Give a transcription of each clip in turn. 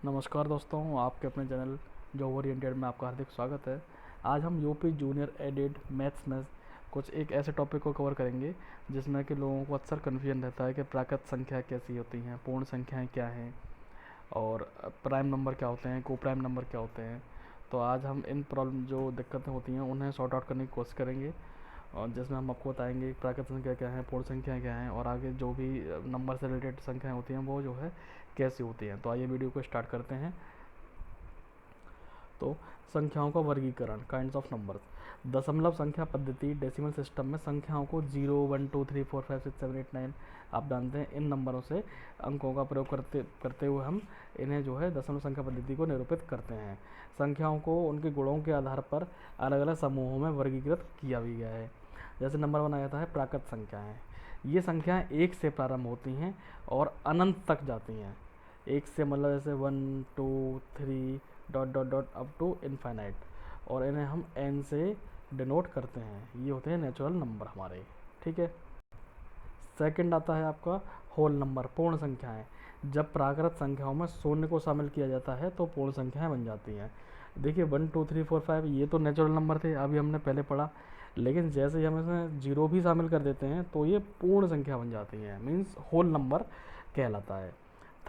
नमस्कार दोस्तों, आपके अपने चैनल जॉब ओरिएंटेड में आपका हार्दिक स्वागत है। आज हम यूपी जूनियर एडेड मैथ्स में कुछ एक ऐसे टॉपिक को कवर करेंगे जिसमें कि लोगों को अक्सर कन्फ्यूजन रहता है कि प्राकृत संख्या कैसी होती हैं, पूर्ण संख्याएं क्या हैं और प्राइम नंबर क्या होते हैं, को प्राइम नंबर क्या होते हैं। तो आज हम इन प्रॉब्लम जो दिक्कतें होती हैं उन्हें सॉर्ट आउट करने की कोशिश करेंगे, और जिसमें हम आपको बताएंगे प्राकृत संख्या क्या है, पूर्ण संख्या क्या है, और आगे जो भी नंबर से रिलेटेड संख्याएं होती हैं वो जो है कैसी होती हैं। तो आइए वीडियो को स्टार्ट करते हैं। तो संख्याओं का वर्गीकरण, काइंड्स ऑफ नंबर्स। दशमलव संख्या पद्धति डेसिमल सिस्टम में संख्याओं को 0, 1, 2, 3, 4, 5, 6, 7, 8, 9 आप जानते हैं, इन नंबरों से अंकों का प्रयोग करते करते हुए हम इन्हें जो है दशमलव संख्या पद्धति को निरूपित करते हैं। संख्याओं को उनके गुणों के आधार पर अलग अलग समूहों में वर्गीकृत किया भी गया है। जैसे नंबर 1 आ जाता है प्राकृत संख्याएँ। ये संख्याएँ 1 से प्रारंभ होती हैं और अनंत तक जाती हैं। 1 से मतलब जैसे 1, 2, 3 dot dot dot up to infinite, और इन्हें हम n से डिनोट करते हैं। ये होते हैं नेचुरल नंबर हमारे, ठीक है। सेकंड आता है आपका होल नंबर, पूर्ण संख्याएं। जब प्राकृत संख्याओं में शून्य को शामिल किया जाता है तो पूर्ण संख्याएं बन जाती हैं। देखिए 1, 2, 3, 4, 5 ये तो नेचुरल नंबर थे, अभी हमने पहले पढ़ा, लेकिन जैसे ही हम इसमें जीरो भी शामिल कर देते हैं तो ये पूर्ण संख्या बन जाती हैं, मीन्स होल नंबर कहलाता है।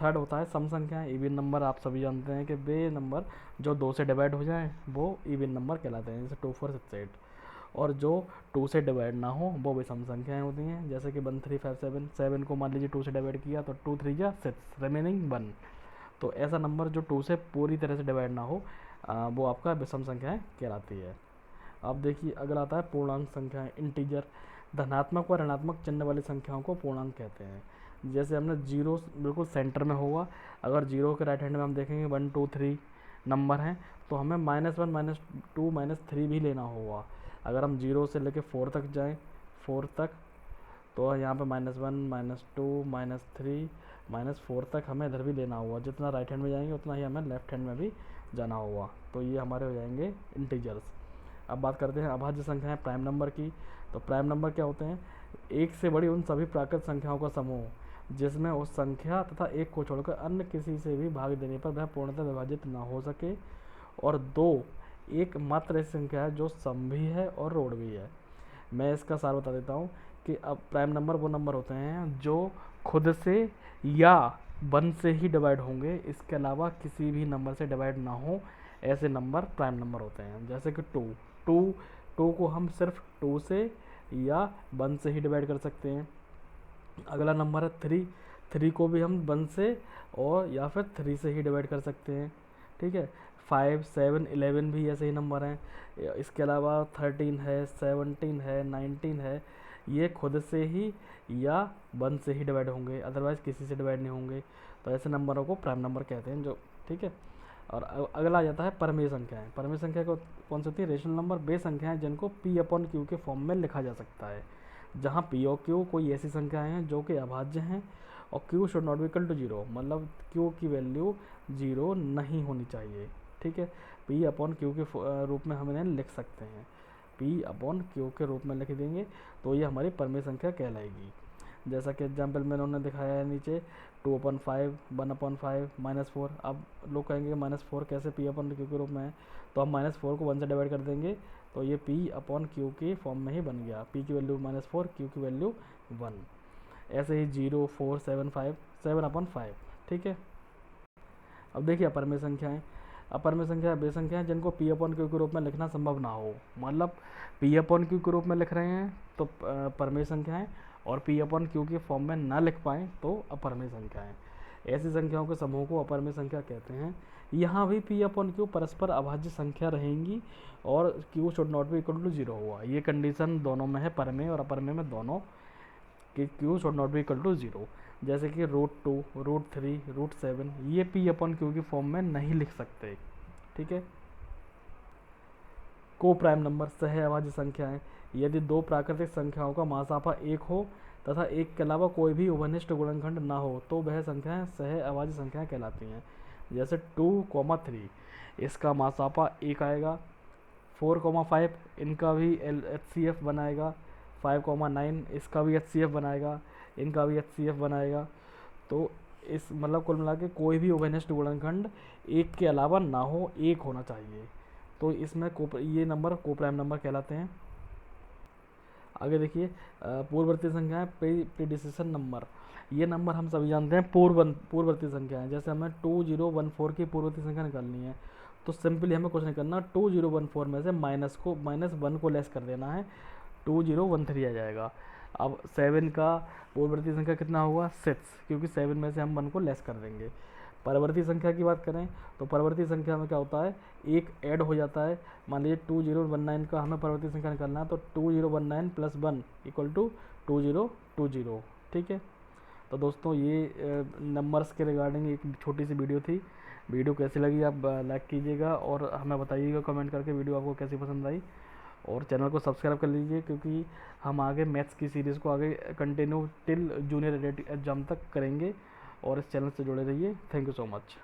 थर्ड होता है सम संख्याएं, इवन नंबर। आप सभी जानते हैं कि वे नंबर जो 2 से डिवाइड हो जाएं वो इवन नंबर कहलाते हैं, जैसे 2, 4, 6, 8। और जो 2 से डिवाइड ना हो वो भी सम संख्याएं होती हैं, जैसे कि 1, 3, 5, 7। 7 को मान लीजिए 2 से डिवाइड किया तो 2, 3 या 6, रिमेनिंग 1। तो ऐसा नंबर जो 2 से पूरी तरह से डिवाइड ना हो वो आपका विषम संख्याएं कहलाती है। अब देखिए अगला आता है पूर्णांक संख्याएं, इंटीजर। धनात्मक व ऋणात्मक चिन्ह वाली संख्याओं को पूर्णांक कहते हैं। जैसे हमने जीरो बिल्कुल सेंटर में होगा, अगर जीरो के राइट हैंड में हम देखेंगे 1, 2, 3 नंबर हैं तो हमें -1, -2, -3 भी लेना होगा। अगर हम जीरो से लेके 4 तक जाएं, 4 तक, तो यहाँ पे -1, -2, -3, -4 तक हमें इधर भी लेना होगा। जितना राइट हैंड में जाएंगे उतना ही हमें लेफ्ट हैंड में भी जाना होगा। तो ये हमारे हो जाएंगे इंटीजर्स। अब बात करते हैं अभाज्य संख्याएं, प्राइम नंबर की। तो प्राइम नंबर क्या होते हैं? एक से बड़ी उन सभी प्राकृत संख्याओं का समूह जिसमें उस संख्या तथा एक को छोड़कर अन्य किसी से भी भाग देने पर वह पूर्णतः विभाजित न हो सके, और दो एक मात्र ऐसी संख्या है जो सम भी है और रोड भी है। मैं इसका सार बता देता हूँ कि अब प्राइम नंबर वो नंबर होते हैं जो खुद से या 1 से ही डिवाइड होंगे, इसके अलावा किसी भी नंबर से डिवाइड ना हो, ऐसे नंबर प्राइम नंबर होते हैं। जैसे कि 2 टू टू को हम सिर्फ 2 से या 1 से ही डिवाइड कर सकते हैं। अगला नंबर है 3। 3 को भी हम 1 से और या फिर 3 से ही डिवाइड कर सकते हैं, ठीक है। 5, 7, 11 भी ऐसे ही नंबर हैं। इसके अलावा 13 है, 17 है, 19 है, ये खुद से ही या 1 से ही डिवाइड होंगे, अदरवाइज़ किसी से डिवाइड नहीं होंगे। तो ऐसे नंबरों को प्राइम नंबर कहते हैं, जो ठीक है। और अगला आ जाता है परमेय संख्याएं। परमेय संख्या को कौन सी होती है? रेशनल नंबर, वे संख्याएं जिनको P/Q के फॉर्म में लिखा जा सकता है, जहाँ P और Q कोई ऐसी संख्याएं हैं जो कि अभाज्य हैं और Q should not be equal to 0, मतलब Q की वैल्यू 0 नहीं होनी चाहिए, ठीक है। P/Q के रूप में हम इन्हें लिख सकते हैं, P/Q के रूप में लिख देंगे तो ये हमारी परमेय संख्या कहलाएगी। जैसा कि एग्जाम्पल में उन्होंने दिखाया है नीचे, 2/5, 1/5, -4। अब लोग कहेंगे -4 कैसे P/Q के रूप में है? तो हम -4 को 1 से डिवाइड कर देंगे तो ये P/Q के फॉर्म में ही बन गया। P की वैल्यू -4, Q की वैल्यू 1। ऐसे ही 0, 4, 7, 5, 7/5, ठीक है। अब देखिए अपरमेय संख्याएं। अपरमेय संख्या वे संख्याएं जिनको P/Q के रूप में लिखना संभव ना हो, मतलब P/Q के रूप में लिख रहे हैं तो परमेय संख्याएं, और P/Q के फॉर्म में ना लिख पाएँ तो अपरमेय संख्याएं। ऐसी संख्याओं के समूह को अपरमेय संख्या कहते हैं। यहाँ भी P/Q परस्पर अभाज्य संख्या रहेंगी और Q should not be equal to 0 हुआ। ये कंडीशन दोनों में है, परमेय और अपरमेय में दोनों, कि Q should not be equal to 0। जैसे कि √2, √3, √7 ये P/Q की फॉर्म में नहीं लिख सकते, ठीक है। को प्राइम नंबर, सह अभाज्य संख्याएं। यदि दो प्राकृतिक संख्याओं का मासापा 1 हो तथा एक के अलावा कोई भी उभयनिष्ठ गुणनखंड ना हो तो वह संख्याएं सह अभाज्य संख्याएं कहलाती हैं। जैसे 2, 3 इसका मासापा 1 आएगा, 4, 5 इनका भी HCF बनाएगा, 5, 9 इसका भी HCF बनाएगा, इनका भी HCF बनाएगा। तो इस मतलब कुल मिला के कोई भी ओवेनेस्ट गुणनखंड एक के अलावा ना हो, एक होना चाहिए। तो इसमें ये नंबर कोप्राइम नंबर कहलाते हैं। आगे देखिए पूर्ववर्ती संख्या है प्रीडिसेसन नंबर। ये नंबर हम सभी जानते हैं पूर्ववर्ती संख्या है। जैसे हमें 2014 की पूर्ववर्ती संख्या निकालनी है तो सिंपली हमें कुछ नहीं करना, 2014 में से -1 को लेस कर देना है, 2013 आ जाएगा। अब 7 का पूर्ववर्ती संख्या कितना होगा 6, क्योंकि 7 में से हम 1 को लेस कर देंगे। परवर्ती संख्या की बात करें तो परवर्ती संख्या में क्या होता है, एक ऐड हो जाता है। मान लीजिए 2019 का हमें परवर्ती संख्या निकालना है तो 2019 + 1 = 2020। ठीक है। तो दोस्तों ये नंबर्स के रिगार्डिंग एक छोटी सी वीडियो थी। वीडियो कैसी लगी आप लाइक कीजिएगा और हमें बताइएगा कमेंट करके वीडियो आपको कैसी पसंद आई। और चैनल को सब्सक्राइब कर लीजिए, क्योंकि हम आगे मैथ्स की सीरीज़ को आगे कंटिन्यू टिल जूनियर एग्जाम तक करेंगे। और इस चैनल से जुड़े रहिए। Thank you so much.